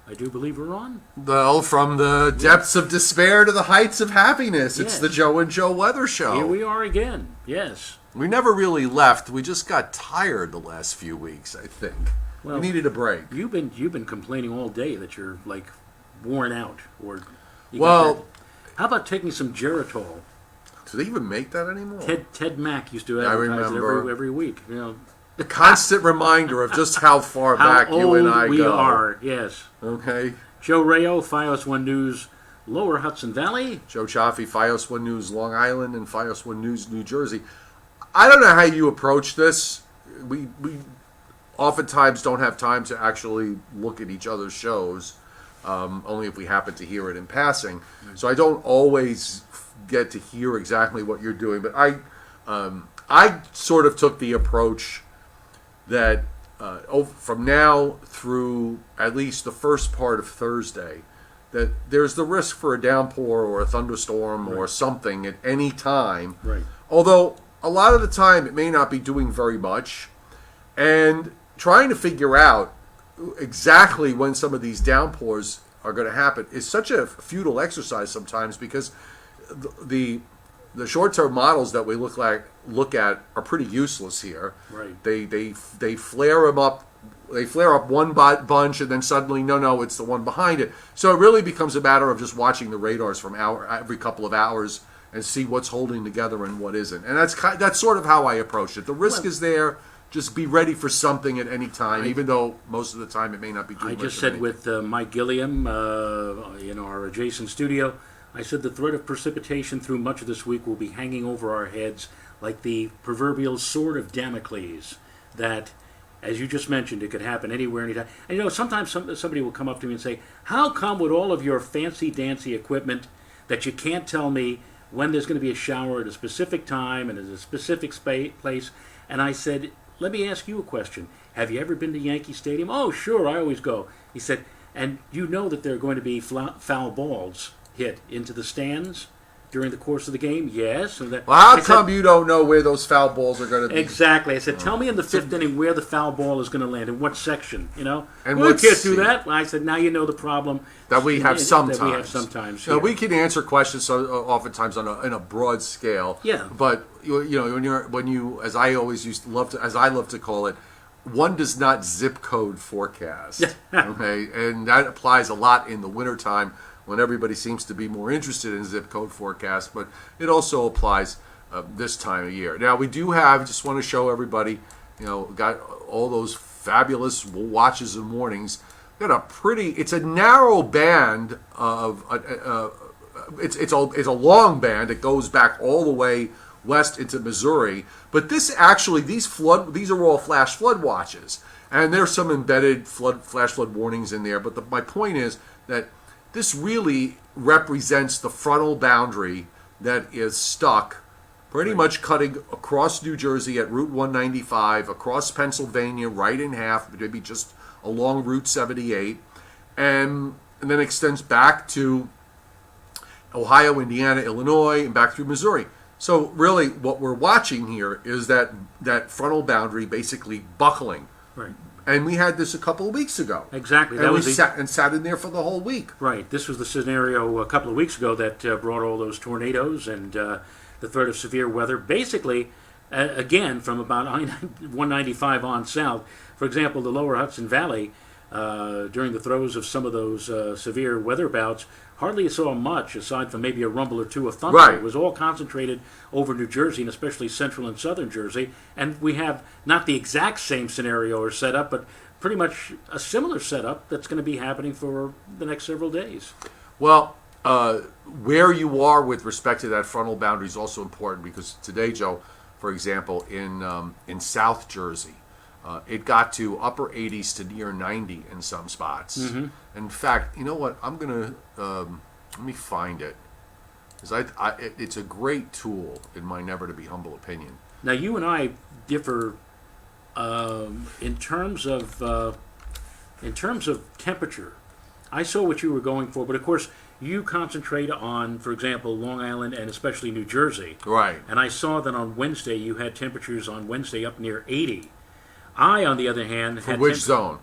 I do believe we're on. Well, from the depths of despair to the heights of happiness. It's Yes. the Joe and Joe Weather Show. Here we are again. Yes. We never really left. We just got tired the last few weeks, I think. Well, we needed a break. You've been complaining all day that you're like worn out, or how about taking some Geritol? Do they even make that anymore? Ted Mack used to advertise it every week. You know, the constant reminder of just how far back you and I we go. are. Yes. Okay. Joe Rayo, Fios One News, Lower Hudson Valley. Joe Cioffi, Fios One News, Long Island, and Fios One News, New Jersey. I don't know how you approach this. We oftentimes don't have time to actually look at each other's shows, only if we happen to hear it in passing. So I don't always get to hear exactly what you're doing. But I sort of took the approach that from now through at least the first part of Thursday, that there's the risk for a downpour or a thunderstorm or something at any time. Right. Although a lot of the time it may not be doing very much. And trying to figure out exactly when some of these downpours are going to happen is such a futile exercise sometimes, because the short-term models that we look at are pretty useless here. Right. They flare them up. They flare up one bunch, and then suddenly, no, it's the one behind it. So it really becomes a matter of just watching the radars from every couple of hours and see what's holding together and what isn't. And that's sort of how I approached it. The risk is there. Just be ready for something at any time, even though most of the time it may not be doing much. I just said with Mike Gilliam in our adjacent studio, I said the threat of precipitation through much of this week will be hanging over our heads like the proverbial sword of Damocles, that, as you just mentioned, it could happen anywhere, anytime. And sometimes somebody will come up to me and say, how come with all of your fancy-dancy equipment that you can't tell me when there's going to be a shower at a specific time and at a specific place? And I said, let me ask you a question. Have you ever been to Yankee Stadium? Oh, sure, I always go. He said, and you know that there are going to be foul balls hit into the stands during the course of the game? Yes. And well, how come you don't know where those foul balls are going to be? Exactly. I said, tell me in the fifth inning where the foul ball is going to land, in what section, And we can't do that. Well, I said, now you know the problem that we have sometimes. That we have sometimes. We can answer questions oftentimes on a broad scale. Yeah. But when you, as I always love to call it, one does not zip code forecast. Okay, and that applies a lot in the wintertime, when everybody seems to be more interested in zip code forecast, but it also applies this time of year. Now, we do just want to show everybody, got all those fabulous watches and warnings. Got it's a narrow band of, it's a long band. It goes back all the way west into Missouri, but these are all flash flood watches, and there's some embedded flash flood warnings in there, but my point is that this really represents the frontal boundary that is stuck pretty much cutting across New Jersey at Route 195, across Pennsylvania right in half, maybe just along Route 78, and then extends back to Ohio, Indiana, Illinois, and back through Missouri. So really what we're watching here is that frontal boundary basically buckling. Right. And we had this a couple of weeks ago. Exactly. And we sat in there for the whole week. Right. This was the scenario a couple of weeks ago that brought all those tornadoes and the threat of severe weather. Basically, again, from about 195 on south. For example, the lower Hudson Valley, during the throes of some of those severe weather bouts, hardly saw much aside from maybe a rumble or two of thunder. Right. It was all concentrated over New Jersey, and especially central and southern Jersey. And we have not the exact same scenario or setup, but pretty much a similar setup that's going to be happening for the next several days. Well, where you are with respect to that frontal boundary is also important, because today, Joe, for example, in South Jersey, it got to upper 80s to near 90 in some spots. Mm-hmm. In fact, you know what? I'm going to, let me find it. Because it's a great tool, in my never to be humble opinion. Now, you and I differ in terms of temperature. I saw what you were going for, but of course, you concentrate on, for example, Long Island and especially New Jersey. Right. And I saw that on Wednesday, you had temperatures on Wednesday up near 80. I, on the other hand, had... For which zone?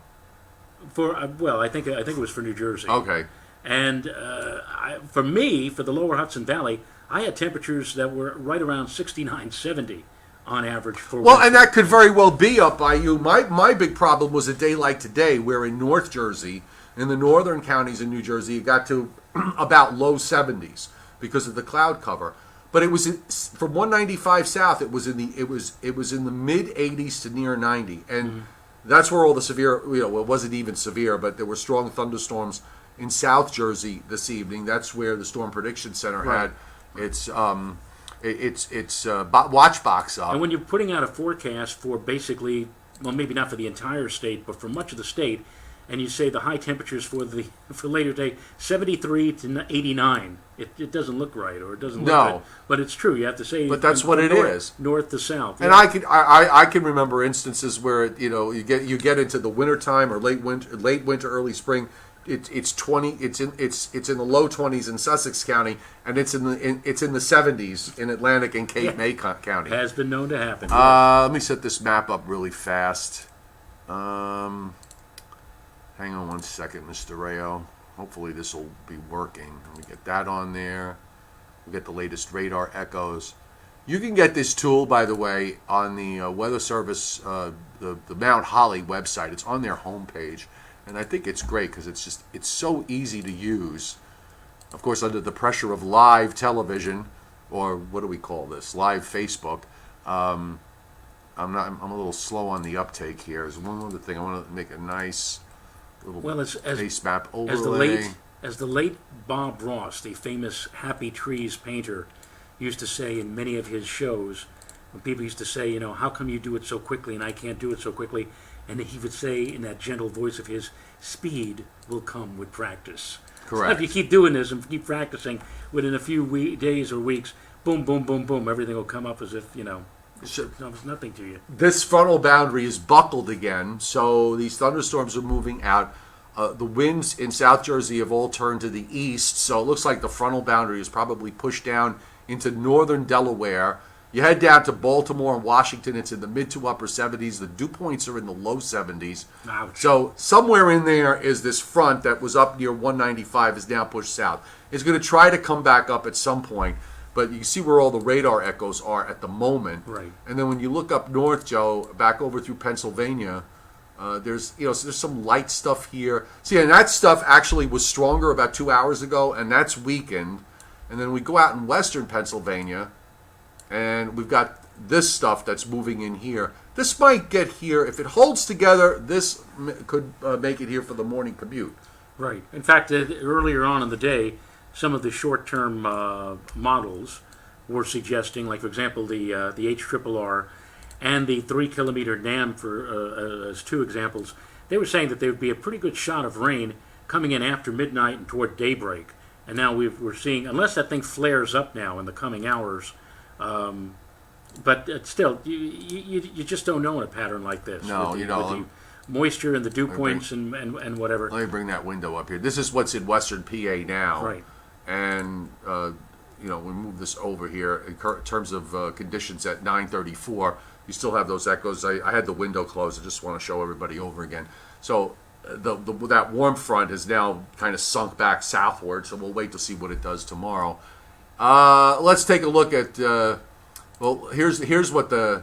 well, I think it was for New Jersey. Okay. And for me, for the lower Hudson Valley, I had temperatures that were right around 69, 70 on average for Well, winter. and that could very well be up by you. My big problem was a day like today, where in North Jersey, in the northern counties in New Jersey, it got to about low 70s because of the cloud cover. But it was from 195 south. It was in the mid 80s to near 90, and that's where all the severe. It wasn't even severe, but there were strong thunderstorms in South Jersey this evening. That's where the Storm Prediction Center Right. had its watch box up. And when you're putting out a forecast for basically, well, maybe not for the entire state, but for much of the state, and you say the high temperatures for later day 73 to 89, it doesn't look right, or it doesn't look No. good. But it's true. You have to say. But that's what it is. North to south. And yeah. I can remember instances where you get into the wintertime or late winter, early spring. It's 20. It's in the low 20s in Sussex County, and it's in the 70s in Atlantic and Cape May County. Has been known to happen. Let me set this map up really fast. Hang on one second, Mr. Rayo. Hopefully this will be working. Let me get that on there. We'll get the latest radar echoes. You can get this tool, by the way, on the Weather Service, the Mount Holly website. It's on their homepage, and I think it's great because it's so easy to use. Of course, under the pressure of live television, or what do we call this? Live Facebook. I'm a little slow on the uptake here. There's one other thing. I want to make a nice little face map overlay. As the late Bob Ross, the famous Happy Trees painter, used to say in many of his shows, when people used to say, how come you do it so quickly and I can't do it so quickly? And he would say in that gentle voice of his, speed will come with practice. Correct. So if you keep doing this and keep practicing, within a few days or weeks, boom, boom, boom, boom, everything will come up as if, it's nothing to you. This frontal boundary is buckled again, so these thunderstorms are moving out. The winds in South Jersey have all turned to the east, so it looks like the frontal boundary is probably pushed down into northern Delaware. You head down to Baltimore and Washington, it's in the mid to upper 70s. The dew points are in the low 70s. Ouch. So somewhere in there is this front that was up near 195 is now pushed south. It's going to try to come back up at some point, but you see where all the radar echoes are at the moment. Right. And then when you look up north, Joe, back over through Pennsylvania, there's some light stuff here. See, and that stuff actually was stronger about 2 hours ago, and that's weakened. And then we go out in western Pennsylvania, and we've got this stuff that's moving in here. This might get here. If it holds together, this could make it here for the morning commute. Right. In fact, earlier on in the day, some of the short-term models were suggesting, like for example, the HRRR and the 3-kilometer NAM as two examples. They were saying that there would be a pretty good shot of rain coming in after midnight and toward daybreak. And now we're seeing, unless that thing flares up now in the coming hours, but still, you just don't know in a pattern like this. No, you don't. With the moisture and the dew points and whatever. Let me bring that window up here. This is what's in western PA now. Right. And, we move this over here. In terms of conditions at 9:34, you still have those echoes. I had the window closed. I just want to show everybody over again. So that warm front has now kind of sunk back southward, so we'll wait to see what it does tomorrow. Let's take a look at, here's what the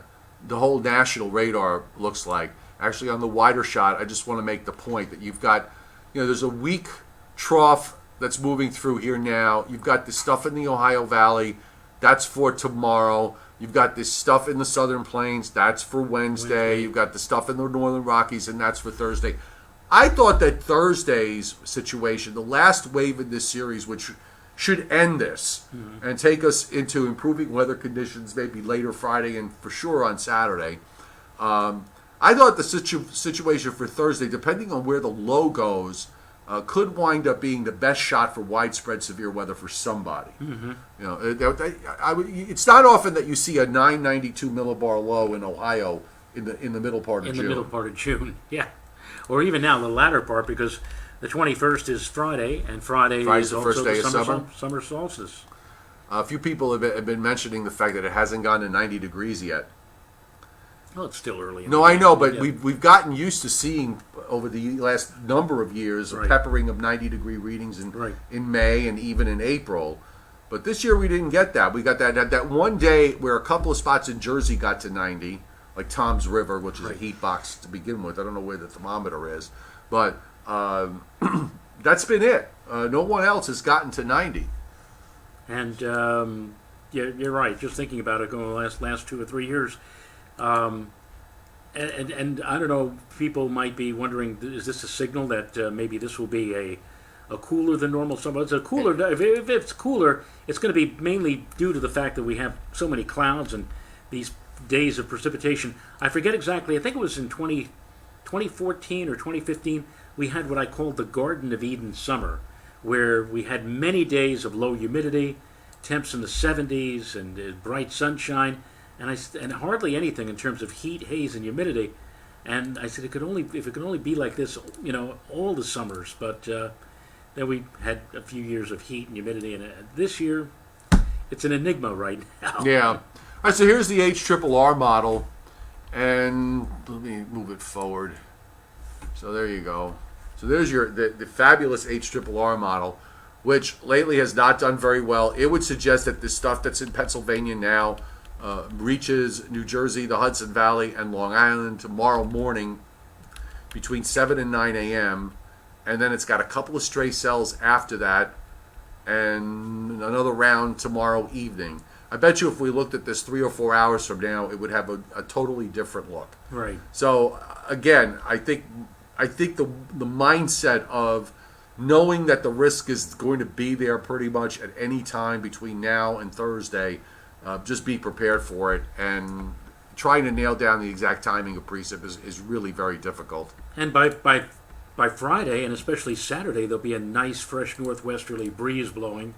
whole national radar looks like. Actually, on the wider shot, I just want to make the point that you've got, there's a weak trough that's moving through here now. You've got this stuff in the Ohio Valley. That's for tomorrow. You've got this stuff in the Southern Plains. That's for Wednesday. You've got the stuff in the Northern Rockies, and that's for Thursday. I thought that Thursday's situation, the last wave in this series, which should end this and take us into improving weather conditions maybe later Friday and for sure on Saturday. I thought the situation for Thursday, depending on where the low goes, could wind up being the best shot for widespread severe weather for somebody. It's not often that you see a 992 millibar low in Ohio in the middle part of June. In the middle part of June, yeah. Or even now, the latter part, because the 21st is Friday, and Friday is the also first day the of summer solstice. A few people have been mentioning the fact that it hasn't gone to 90 degrees yet. Well, it's still early. No, I know, but we've gotten used to seeing over the last number of years, a peppering of 90-degree readings in May and even in April. But this year we didn't get that. We got that one day where a couple of spots in Jersey got to 90, like Tom's River, which is a heat box to begin with. I don't know where the thermometer is, but that's been it. No one else has gotten to 90. And you're right. Just thinking about it, going the last 2 or 3 years, and I don't know. People might be wondering: is this a signal that maybe this will be a cooler than normal summer? It's a cooler. If it's cooler, it's going to be mainly due to the fact that we have so many clouds and these days of precipitation. I forget exactly. I think it was in 2014 or 2015. We had what I called the Garden of Eden summer, where we had many days of low humidity, temps in the 70s, and bright sunshine, and hardly anything in terms of heat, haze, and humidity. And I said if it could only be like this, all the summers. But then we had a few years of heat and humidity, and this year it's an enigma right now. Yeah. All right. So here's the HRRR model, and let me move it forward. So there you go. So there's the fabulous HRRR model, which lately has not done very well. It would suggest that the stuff that's in Pennsylvania now reaches New Jersey, the Hudson Valley, and Long Island tomorrow morning between 7 and 9 a.m., and then it's got a couple of stray cells after that, and another round tomorrow evening. I bet you if we looked at this 3 or 4 hours from now, it would have a totally different look. Right. So again, I think the mindset of knowing that the risk is going to be there pretty much at any time between now and Thursday, just be prepared for it, and trying to nail down the exact timing of precip is really very difficult. And by Friday, and especially Saturday, there'll be a nice fresh northwesterly breeze blowing,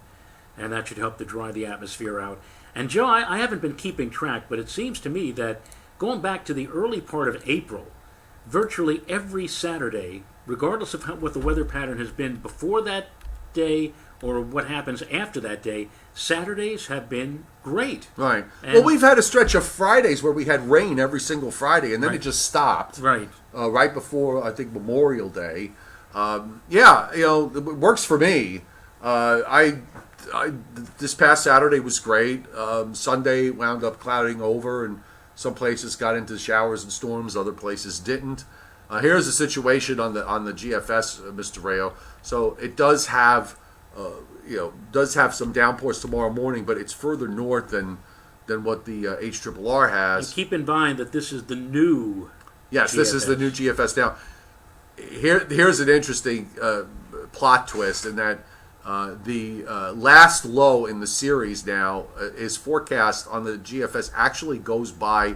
and that should help to dry the atmosphere out. And Joe, I haven't been keeping track, but it seems to me that going back to the early part of April, virtually every Saturday, regardless of what the weather pattern has been before that day or what happens after that day, Saturdays have been great. Right. Well, we've had a stretch of Fridays where we had rain every single Friday, and then it just stopped. Right. Right before, I think, Memorial Day. It works for me. This past Saturday was great. Sunday wound up clouding over, and some places got into showers and storms, other places didn't. Here's the situation on the GFS, Mr. Rayo. So it does have some downpours tomorrow morning, but it's further north than what the HRRR has. And keep in mind that this is the new. Yes, GFS. This is the new GFS now. Here's an interesting plot twist in that the last low in the series now is forecast on the GFS actually goes by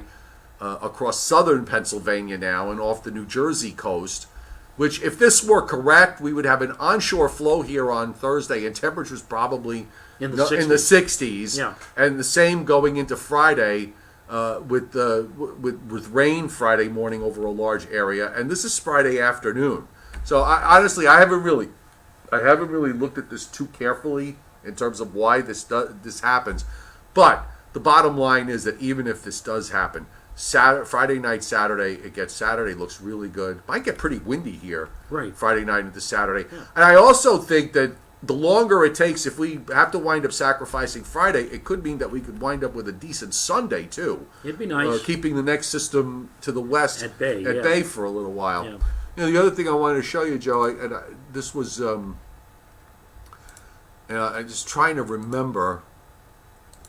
across southern Pennsylvania now and off the New Jersey coast, which if this were correct, we would have an onshore flow here on Thursday and temperatures probably in the 60s. Yeah. And the same going into Friday with rain Friday morning over a large area, and this is Friday afternoon. So honestly, I haven't really looked at this too carefully in terms of why this happens. But the bottom line is that even if this does happen, Friday night, Saturday looks really good. Might get pretty windy here. Right. Friday night into Saturday. Yeah. And I also think that the longer it takes, if we have to wind up sacrificing Friday, it could mean that we could wind up with a decent Sunday too. It'd be nice. Keeping the next system to the west at bay, bay for a little while. Yeah. The other thing I wanted to show you, Joe, this was, I'm just trying to remember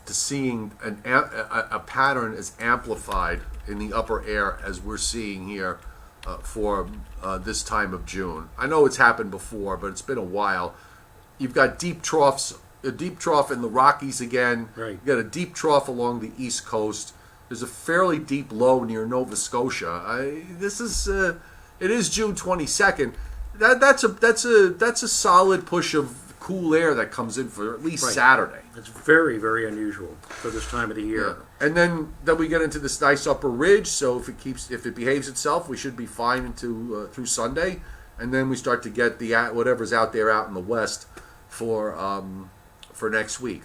to seeing a pattern as amplified in the upper air as we're seeing here for this time of June. I know it's happened before, but it's been a while. You've got deep troughs, a deep trough in the Rockies again. Right. You've got a deep trough along the East Coast. There's a fairly deep low near Nova Scotia. It is June 22nd. That's a solid push of cool air that comes in for at least Saturday. It's very, very unusual for this time of the year. Yeah. And then we get into this nice upper ridge. So if it behaves itself, we should be fine into through Sunday, and then we start to get whatever's out there out in the west for next week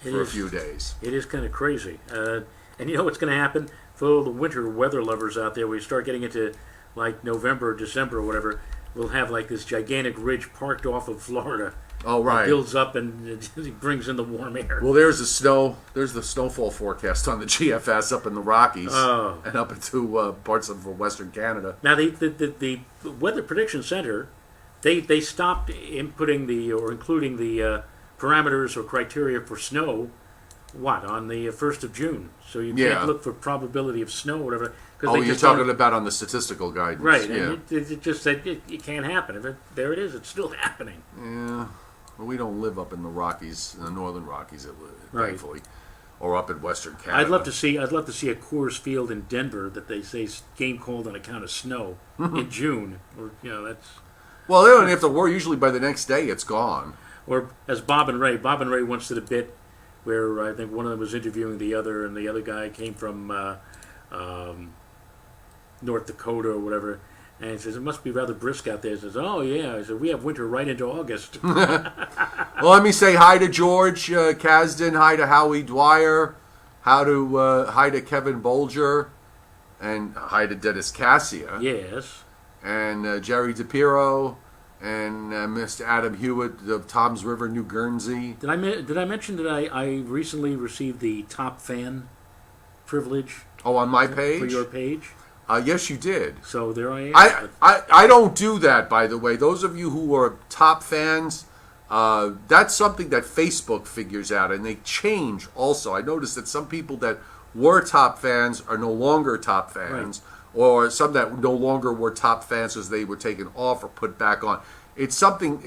a few days. It is kind of crazy, and you know what's going to happen for the winter weather lovers out there. We start getting into like November or December or whatever, we'll have like this gigantic ridge parked off of Florida. Oh, right. It builds up and it brings in the warm air. Well, there's the snowfall forecast on the GFS up in the Rockies and up into parts of western Canada. Now, the Weather Prediction Center, they stopped inputting or including the parameters or criteria for snow, on the 1st of June. So you can't look for probability of snow or whatever. Oh, you're talking about on the statistical guidance. Right. Yeah. And it just said it can't happen. There it is. It's still happening. Yeah. Well, we don't live up in the Rockies, in the northern Rockies, thankfully, Right. or up in western Canada. I'd love to see a Coors Field in Denver that they say game called on account of snow in June. Or that's. Well, they don't have to worry. Usually by the next day, it's gone. Or as Bob and Ray once did a bit where I think one of them was interviewing the other, and the other guy came from North Dakota or whatever, and he says, it must be rather brisk out there. He says, oh yeah. He said, we have winter right into August. Well, let me say hi to George Kasdan, hi to Howie Dwyer, hi to Kevin Bolger, and hi to Dennis Cassia. Yes. And Jerry DePiro, and Mr. Adam Hewitt of Tom's River, New Guernsey. Did I mention that I recently received the top fan privilege? Oh, on my page? For your page? Yes, you did. So there I am. I don't do that, by the way. Those of you who are top fans, that's something that Facebook figures out, and they change also. I noticed that some people that were top fans are no longer top fans, or some that no longer were top fans as they were taken off or put back on. It's something,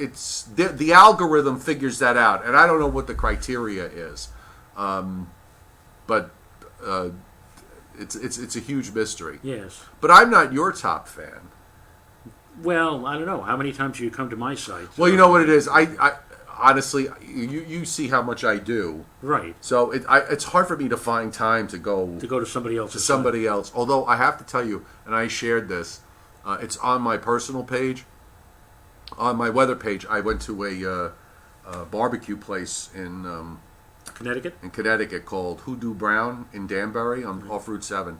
the algorithm figures that out, and I don't know what the criteria is. But it's a huge mystery. Yes. But I'm not your top fan. Well, I don't know. How many times do you come to my site? Well, you know what it is. I honestly, you see how much I do. Right. So it's hard for me to find time to go to somebody else. else. Although I have to tell you, and I shared this, it's on my personal page. On my weather page, I went to a barbecue place in Connecticut? In Connecticut called Hoodoo Brown in Danbury off Route 7.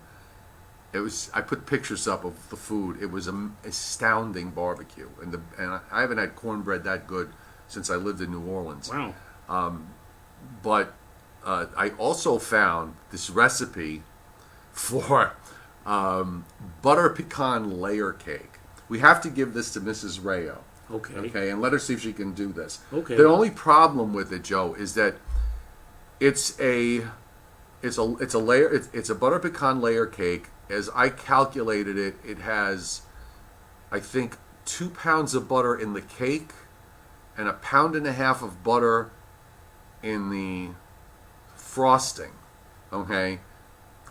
I put pictures up of the food. It was an astounding barbecue, and I haven't had cornbread that good since I lived in New Orleans. Wow. But I also found this recipe for butter pecan layer cake. We have to give this to Mrs. Rayo. Okay, and let her see if she can do this. Okay. The only problem with it, Joe, is that it's a butter pecan layer cake. As I calculated it, it has, I think, 2 pounds of butter in the cake and 1.5 pounds of butter in the frosting. Okay.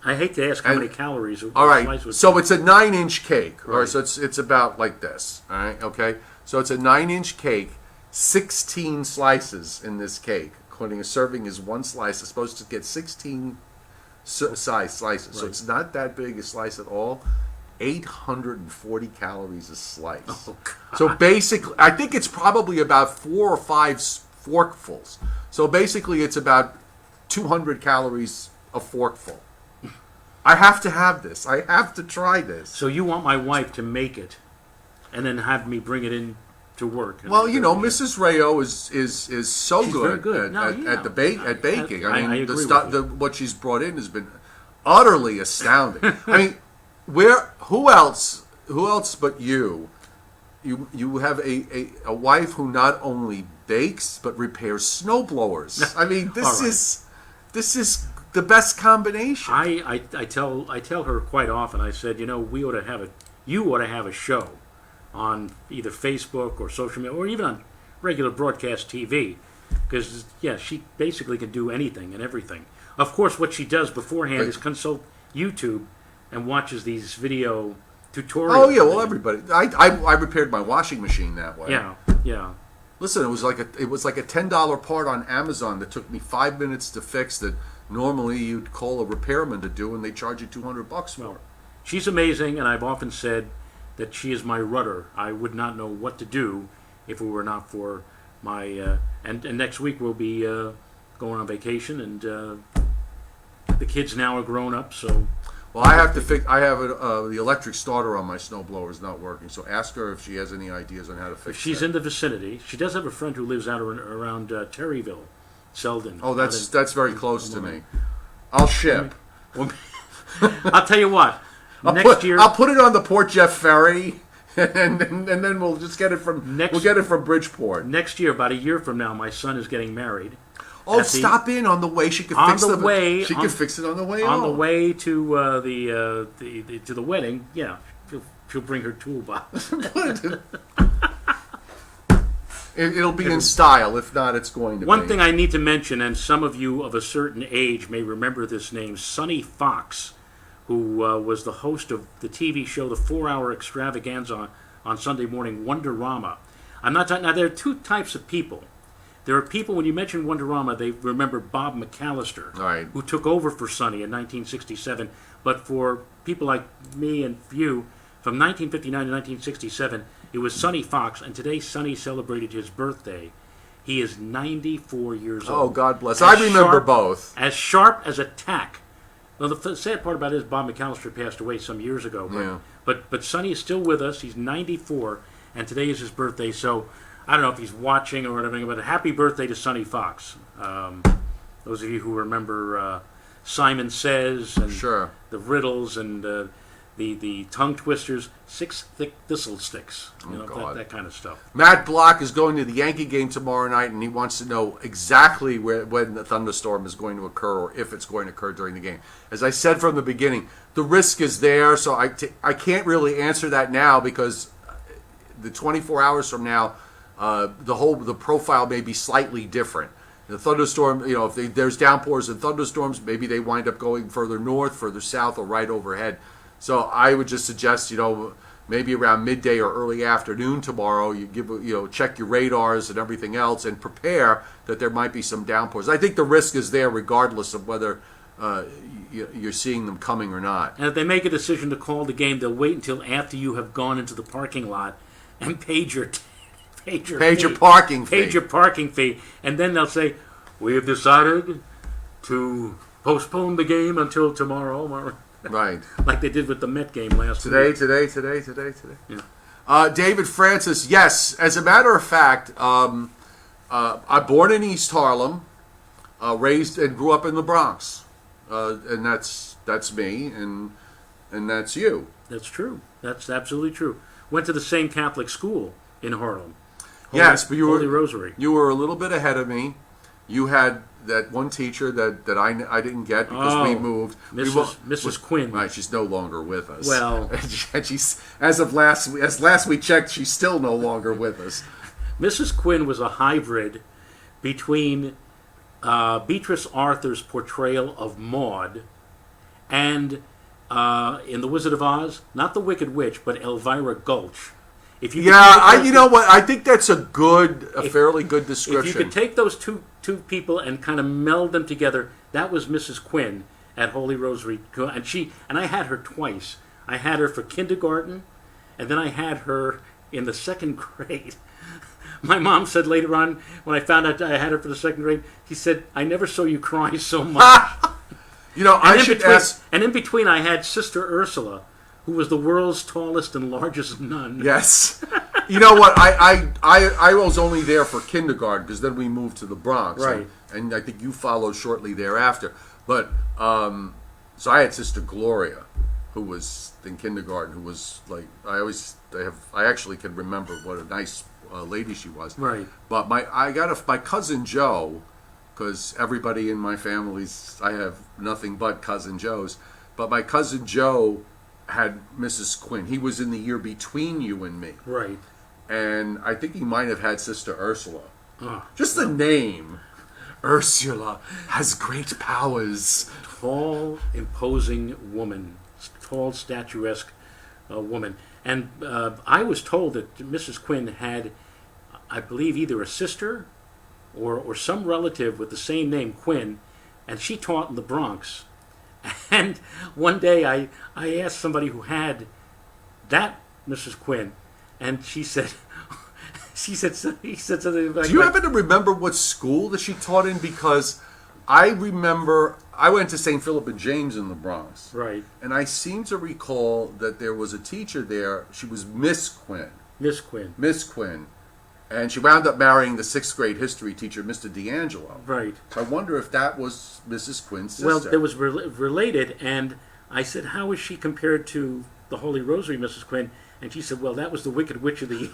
I hate to ask how many calories. All right. So it's a 9-inch cake. Right. Or so it's about like this. All right. Okay. So it's a 9-inch cake. 16 slices in this cake. According to serving is 1 slice. It's supposed to get 16 size slices. Right. So it's not that big a slice at all. 840 calories a slice. Oh, God. So basically, I think it's probably about 4 or 5 forkfuls. So basically, it's about 200 calories a forkful. I have to have this. I have to try this. So you want my wife to make it, and then have me bring it in to work? Well, you know, Mrs. Rayo is so She's good, very good. at baking. I mean, I agree what she's brought in has been utterly astounding. I mean, who else but you? You have a wife who not only bakes but repairs snowblowers. I mean, this is the best combination. I tell her quite often. I said, you ought to have a show on either Facebook or social media or even on regular broadcast TV, because she basically can do anything and everything. Of course, what she does beforehand is consult YouTube and watches these video tutorials. Oh yeah, well everybody. I repaired my washing machine that way. Yeah. Listen, it was like a $10 part on Amazon that took me 5 minutes to fix that normally you'd call a repairman to do, and they charge you $200 for. Well, she's amazing, and I've often said that she is my rudder. I would not know what to do if it were not for my. And next week we'll be going on vacation, and the kids now are grown up, so. Well, I have to fix. I have the electric starter on my snowblower is not working. So ask her if she has any ideas on how to fix it. If she's in the vicinity, she does have a friend who lives out around Terryville, Selden. Oh, that's very close to me. I'll ship. I'll tell you what. Next year, I'll put it on the Port Jeff ferry, and then we'll just get it from Bridgeport. Next year, about a year from now, my son is getting married. Oh, stop in on the way. She can fix it. She can fix it on the way. On the way to the wedding, yeah, she'll bring her toolbox. It'll be in style. If not, it's going to be. One thing I need to mention, and some of you of a certain age may remember this name, Sonny Fox, who was the host of the TV show, the 4-hour extravaganza on Sunday morning, Wonderama. I'm not talking. Now, there are two types of people. There are people, when you mention Wonderama, they remember Bob McAllister, right, who took over for Sonny in 1967. But for people like me and you, from 1959 to 1967, it was Sonny Fox, and today Sonny celebrated his birthday. He is 94 years old. Oh, God bless. I remember both. As sharp as a tack. Well, the sad part about it is Bob McAllister passed away some years ago. But Sonny is still with us. He's 94, and today is his birthday, so I don't know if he's watching or whatever, but happy birthday to Sonny Fox. Those of you who remember Simon Says and the riddles and the tongue twisters, 6 thick thistle sticks, that kind of stuff. Matt Block is going to the Yankee game tomorrow night, and he wants to know exactly when the thunderstorm is going to occur or if it's going to occur during the game. As I said from the beginning, the risk is there, so I can't really answer that now because the 24 hours from now, the profile may be slightly different. The thunderstorm, if there's downpours and thunderstorms, maybe they wind up going further north, further south, or right overhead. So I would just suggest, maybe around midday or early afternoon tomorrow, you check your radars and everything else, and prepare that there might be some downpours. I think the risk is there regardless of whether you're seeing them coming or not. And if they make a decision to call the game, they'll wait until after you have gone into the parking lot and paid your parking fee, and then they'll say, "We have decided to postpone the game until tomorrow." Right, like they did with the Met game last week. Today. Yeah. David Francis, yes. As a matter of fact, I'm born in East Harlem, raised and grew up in the Bronx, and that's me, and that's you. That's true. That's absolutely true. Went to the same Catholic school in Harlem. Yes, but Holy Rosary. You were a little bit ahead of me. You had that one teacher that I didn't get because we moved. Mrs. Quinn. Right, she's no longer with us. Well, and she's as last we checked, she's still no longer with us. Mrs. Quinn was a hybrid between Beatrice Arthur's portrayal of Maud and in The Wizard of Oz, not the Wicked Witch, but Elvira Gulch. You know what? I think that's a fairly good description. If you could take those two people and kind of meld them together, that was Mrs. Quinn at Holy Rosary, and I had her twice. I had her for kindergarten, and then I had her in the 2nd grade. My mom said later on, when I found out I had her for the 2nd grade, she said, "I never saw you cry so much." And in between, I had Sister Ursula, who was the world's tallest and largest nun. Yes. You know what? I was only there for kindergarten because then we moved to the Bronx. Right. And I think you followed shortly thereafter. But, so I had Sister Gloria, who was in kindergarten, who was like, I actually can remember what a nice lady she was. Right. But my cousin Joe, because everybody in my family's, I have nothing but cousin Joes, but my cousin Joe had Mrs. Quinn. He was in the year between you and me. Right. And I think he might have had Sister Ursula. Just the name. Ursula has great powers. Tall, imposing woman. Tall, statuesque woman. And I was told that Mrs. Quinn had, I believe, either a sister or some relative with the same name, Quinn, and she taught in the Bronx. And one day I asked somebody who had that Mrs. Quinn, and he said something like, do you happen to remember what school that she taught in? Because I remember I went to St. Philip and James in the Bronx. Right. And I seem to recall that there was a teacher there. She was Miss Quinn. Miss Quinn. Miss Quinn. And she wound up marrying the 6th grade history teacher, Mr. D'Angelo. Right. So I wonder if that was Mrs. Quinn's sister. Well, it was related, and I said, how is she compared to the Holy Rosary, Mrs. Quinn? And she said, well, that was the Wicked Witch of the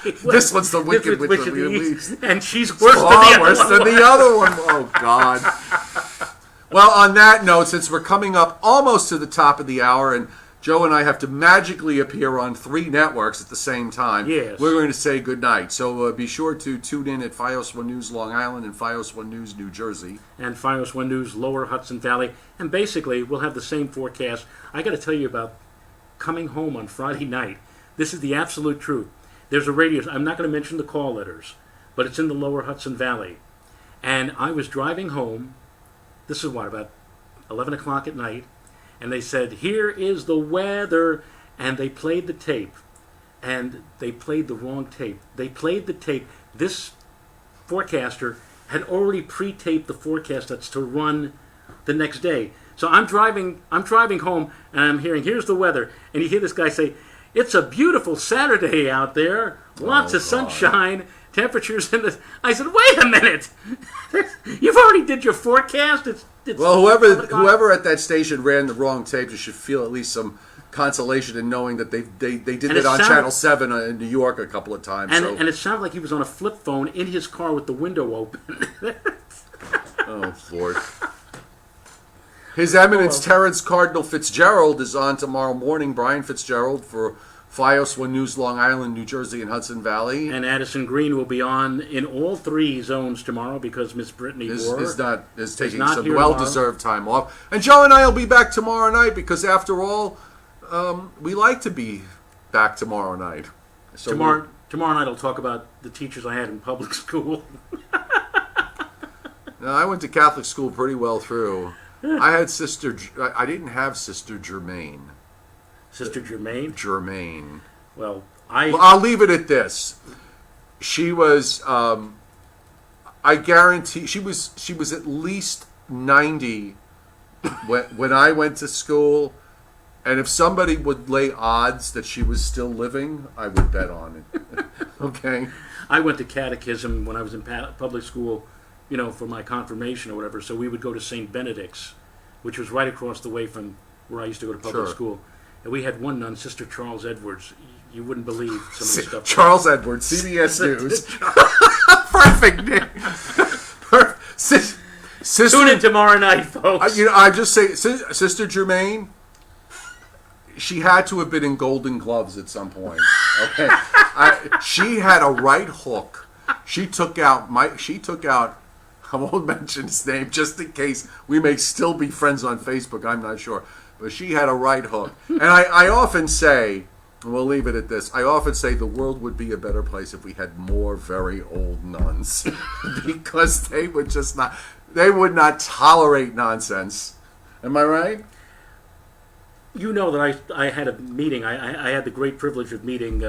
East. This one's the Wicked Witch of the East. And she's worse than the other one. Oh, God. Well, on that note, since we're coming up almost to the top of the hour, and Joe and I have to magically appear on 3 networks at the same time, yes, we're going to say goodnight. So be sure to tune in at FiOS 1 News Long Island and FiOS 1 News New Jersey. And FiOS 1 News Lower Hudson Valley. And basically, we'll have the same forecast. I got to tell you about coming home on Friday night. This is the absolute truth. There's a radio, I'm not going to mention the call letters, but it's in the Lower Hudson Valley. And I was driving home, this is what, about 11 o'clock at night, and they said, here is the weather, and they played the tape, and they played the wrong tape. They played the tape. This forecaster had already pre-taped the forecast that's to run the next day. So I'm driving home, and I'm hearing, here's the weather, and you hear this guy say, it's a beautiful Saturday out there, lots of sunshine, temperatures in the... I said, wait a minute, you've already did your forecast. It's well, whoever at that station ran the wrong tape, you should feel at least some consolation in knowing that they did it on Channel 7 in New York a couple of times. And it sounded like he was on a flip phone in his car with the window open. Oh, Lord. His Eminence Terrence Cardinal Fitzgerald is on tomorrow morning. Brian Fitzgerald for FiOS 1 News Long Island, New Jersey, and Hudson Valley. And Addison Green will be on in all 3 zones tomorrow because Miss Brittany Moore is taking not some well-deserved time off. And Joe and I will be back tomorrow night because, after all, we like to be back tomorrow night. So tomorrow night I'll talk about the teachers I had in public school. Now, I went to Catholic school pretty well through. I had I didn't have Sister Germaine. Sister Germaine? Germaine. Well, I'll leave it at this. She was, I guarantee, she was at least 90 when I went to school. And if somebody would lay odds that she was still living, I would bet on it. Okay? I went to catechism when I was in public school, for my confirmation or whatever. So we would go to St. Benedict's, which was right across the way from where I used to go to public school. And we had one nun, Sister Charles Edwards. You wouldn't believe some of the stuff. Charles Edwards, CBS News. Perfect name. Sister, tune in tomorrow night, folks. I just say, Sister Germaine, she had to have been in Golden Gloves at some point. Okay, she had a right hook. She took out. I won't mention his name just in case we may still be friends on Facebook. I'm not sure. But she had a right hook. And I often say, and we'll leave it at this, I often say the world would be a better place if we had more very old nuns. Because they would not tolerate nonsense. Am I right? You know that I had a meeting. I had the great privilege of meeting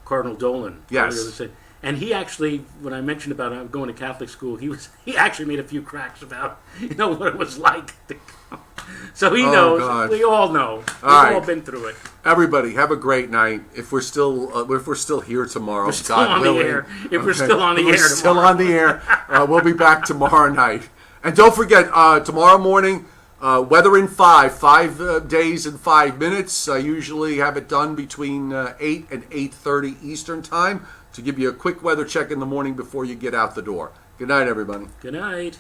Cardinal Dolan. Yes. And he actually, when I mentioned about going to Catholic school, he actually made a few cracks about what it was like to go. So he knows. God. We all know. We've all been through it. Everybody, have a great night. If we're still here tomorrow, we're still on the air. If we're still on the air, still on the air. We'll be back tomorrow night. And don't forget, tomorrow morning, weather in 5 days and 5 minutes. I usually have it done between 8 and 8:30 Eastern time to give you a quick weather check in the morning before you get out the door. Good night, everybody. Good night.